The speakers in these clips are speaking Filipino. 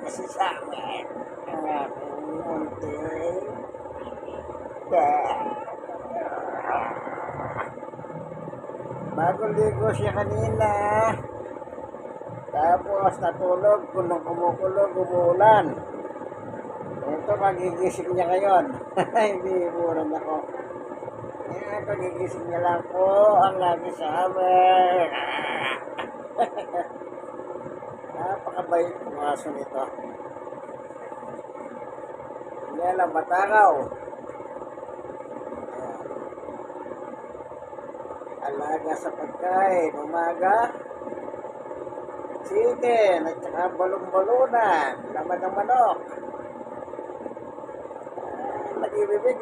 kasi sa amin ang aking munting bagong ligo siya kanina. Tapos natulog, kung kumukulog, umuulan. Ito, pagigising niya ngayon. Hindi imuran ako. Yan, pagigising niya lang po ang lagi summer. Napakabait ng aso nito. Yan lang, matakaw. Alaga sa pagkain, umaga, chicken, at saka balong-balunan, laman ng manok. Nagibibig.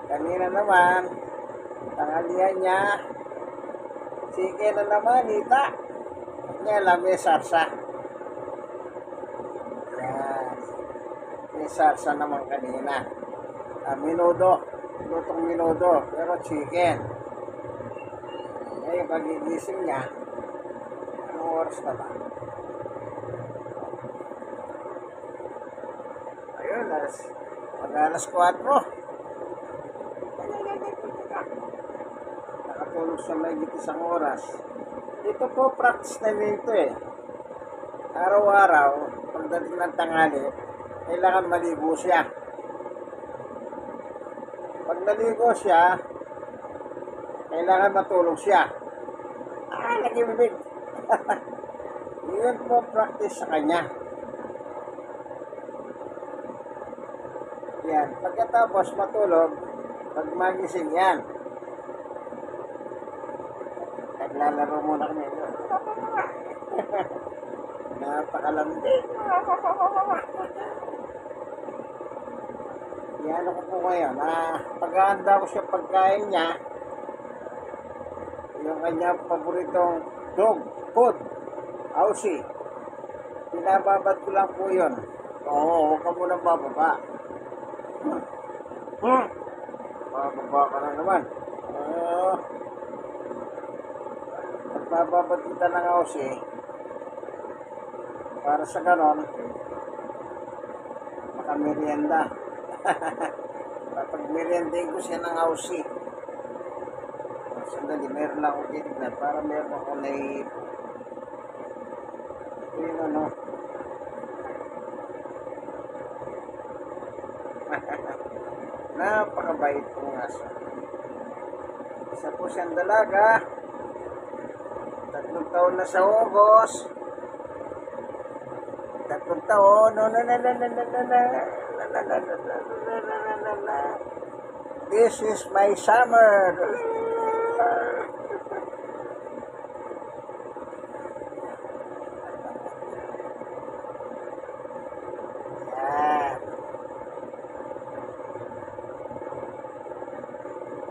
Kanina naman, tanghalian niya, chicken na naman, hita. Niya lang, may sarsa. Yan. May sarsa naman kanina. Minudo. Lutong minudo, pero chicken. Ngayon, pagigising niya, anong oras na ba? Ayun, alas 4. Nakatulog sa may isang oras. Ito po, practice na nito eh. Araw-araw, pagdating ng tanghali, kailangan maligo siya. Pag naligo siya, kailangan matulog siya. Nagibibig. Yun po practice sa kanya. Yan. Pagkatapos matulog, pag magising yan, naglalaro muna kami. Napakalambing. Yan ako po ngayon. Paghahanda ko siya pagkain niya. Yung kanyang paboritong dog food, Aussie. Pinababad ko lang po yun. Oo, huwag ka munang bababa. Bababa ka na naman. Nagbababad kita ng Aussie para sa ganon makamerienda. Kapag meriendahin ko siya ng Aussie, sandali, meron lang akong titignan para meron akong naiipo. Ito yung ano. Napakabait kong aso. Isa po siyang dalaga. 3 taon na sa August. 3 taon. This is my summer.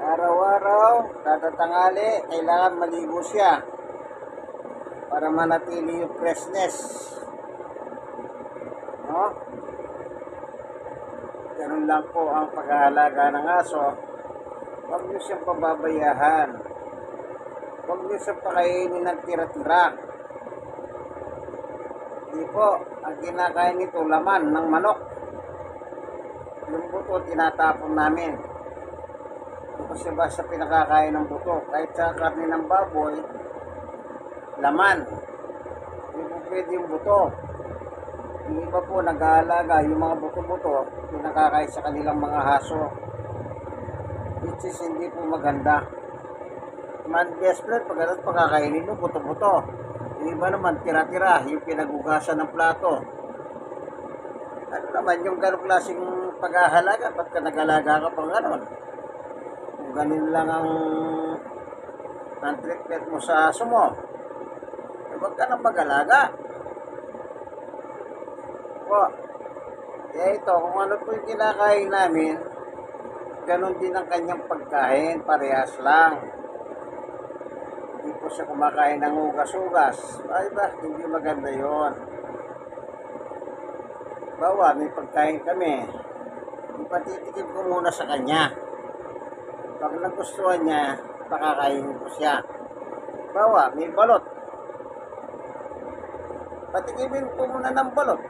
Araw-araw, kada tanghali, kailangan maligo siya para manatili yung freshness. No? Ganun lang po ang pag-aalaga ng aso. Huwag niyo siyang pababayahan. Huwag niyo siyang pakainin ng tira-tira. Hindi po, ang kinakain nito laman ng manok. Yung buto tinatapon namin. Kasi basta pinakakain ng buto. Kahit sa karne ng baboy, laman. Hindi po pwede yung buto. Yung iba po nag-aalaga, yung mga buto-buto, pinakakain sa kanilang mga haso. Which is hindi po maganda. Man best friend, pagkatapos pagkakainin mo, buto-buto. Yung iba naman, tira-tira, yung pinagugasan ng plato. Ano naman yung ganong klaseng pag-ahalaga? Ba't ka nag-alaga ka pang ganon? Kung ganin lang ang treatment mo sa aso mo, eh, huwag ka nang mag-alaga. Po, kaya ito, kung ano po yung kinakain namin, ganon din ang kanyang pagkain, parehas lang. Hindi po siya kumakain ng ugas-ugas. Ay ba, hindi maganda yon. Bawa, may pagkain kami. Ipatitikim ko muna sa kanya. Pag nagustuhan niya, pakakainin ko siya. Bawa, may balot. patikimin ko muna ng balot.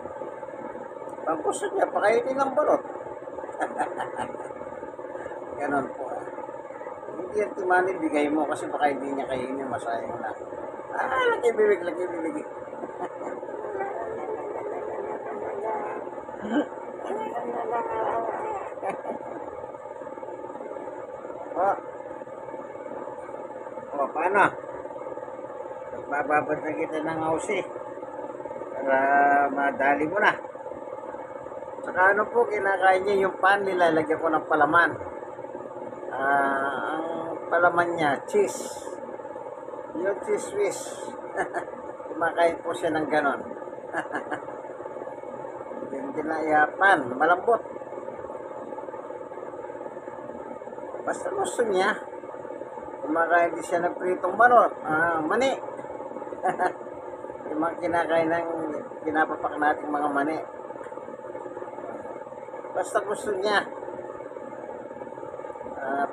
Pag gusto niya, pakainin ng balot. Ganon po. Hindi yan timani, bigay mo kasi baka hindi niya kainin, masayang na. Laki bibig, laki bibig. Paano? Magbababad na kita ng hausi para madali mo na. Saka ano po, kinakain niya yung pan, nilalagyan ko ng palaman. Ang palaman niya, cheese. Yung cheese whiz. Kumakain po siya ng ganon. Hindi na iapan, malambot. Basta gusto niya. Kumakain din siya ng pritong mani. Yung mga kinakain ng pinapapak nating mga mani. Basta gusto niya.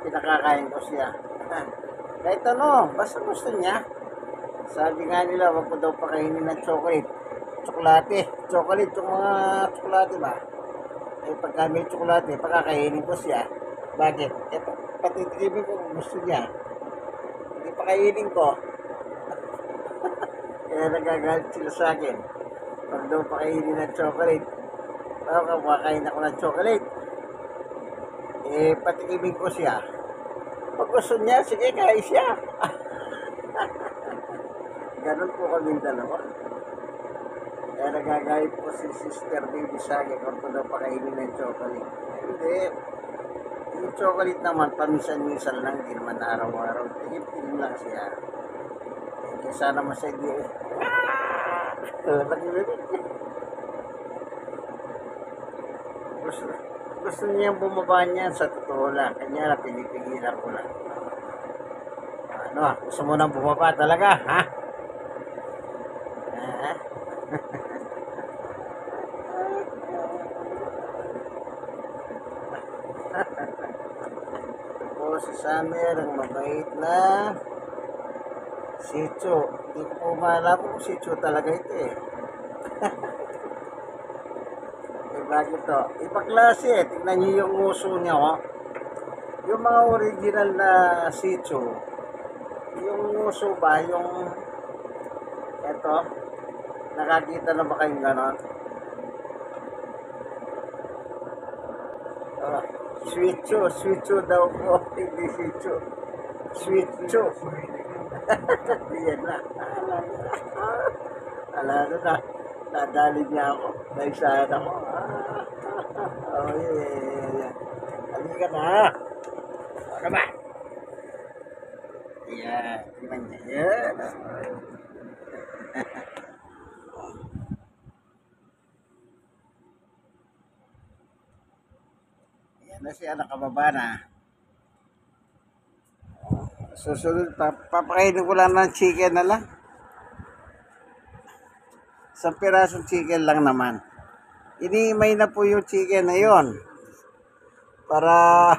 Pinakakain ko siya. Kahit ano, basta gusto niya. Sabi nga nila, wag ko daw pakainin ng chocolate. Chocolate, yung mga tsokolate ba? Eh, pagka may tsokolate, pagkakainin ko siya. Bakit? Eh, patitikimin ko kung gusto niya. Hindi pakainin ko. Kaya nagagalit sila sa akin. Pag daw pakainin ng chocolate. Pakain ako ng chocolate. Eh, patikimin ko siya. Pag gusto niya, sige, kain siya. Ganon po kami dalawa. Kaya nagagayip po si Sister Baby sa akin kung daw pakainin ng chocolate. Hindi. Yung chocolate naman, paminsan-minsan lang, hindi naman araw-araw. Tigil-tigil lang siya. Kaya sana masaya eh. Gusto niya bumaba niyan sa totoo lang. Kanya na pinipigilan ko lang. Ano, gusto mo nang bumaba talaga, ha? Ito po si Summer, ang mabait na Shih Tzu. Hindi ko po maalam kung Shih Tzu talaga ito eh. Bakit to? Ibang klase eh. Tignan niyo yung uso niya, oh. Yung mga original na Shih Tzu, yung uso ba, yung eto, nakakita na ba kayong ganon? Oh, Shih Tzu daw po, hindi Shih Tzu. Shih Tzu. Yan na. Alala na. Nadali niya ako. Naisahan ako. Oh, yeah. Halika na. Baka ba? Yan. Tingnan niya. Yan. Yan na siya. Nakababa na. Susunod, papakainin ko lang ng chicken na lang. Isang pirasong chicken lang naman. Iniimay na po yung chicken na yon para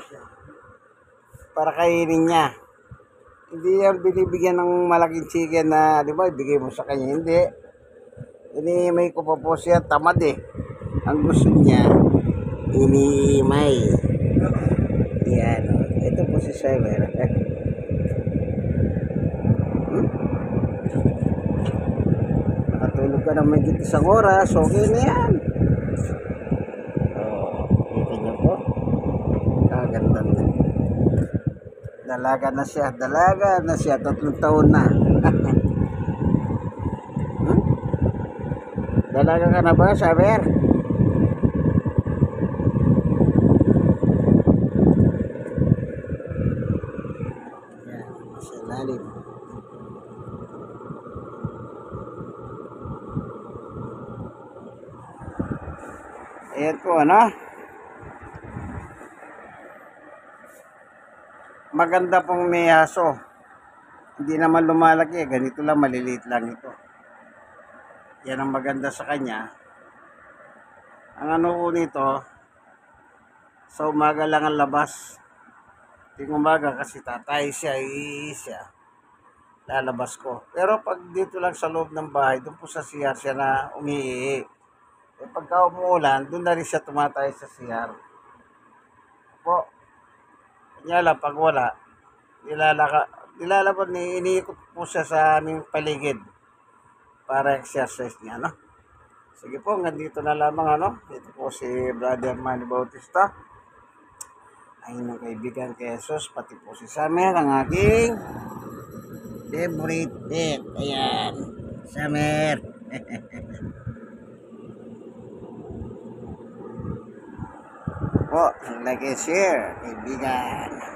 kainin niya. Hindi yan binibigyan ng malaking chicken na, di ba, ibigay mo sa kanya. Hindi. Iniimay ko pa po siya, tamad eh. Ang gusto niya, iniimay. Yan. Ito po si Sever. Nakatulog ka na may isang oras, okay na yan. Kita niyo po. Kaganda na. Dalaga na siya, 3 taon na. Dalaga ka na ba, Saber? Yan, sa lalim. Ayan po, ano? Maganda pong may aso. Hindi naman lumalaki. Ganito lang, maliliit lang ito. Yan ang maganda sa kanya. Ang ano po nito, sa umaga lang ang labas. Ting umaga kasi tatay siya, siya. lalabas ko. Pero pag dito lang sa loob ng bahay, doon po sa CR siya na umiihi. Eh pagka umuulan, doon na rin siya tumatay sa CR. Po, kanya lang pag wala, nilalabas, iniikot po siya sa aming paligid para exercise niya, no? Sige po, hanggang dito na lamang, ano? Ito po si Brother Manny Bautista. Ay ng kaibigan kay Jesus, pati po si Samer, ang aking favorite pet. Ayan, Samer. Po, like and share, kaibigan.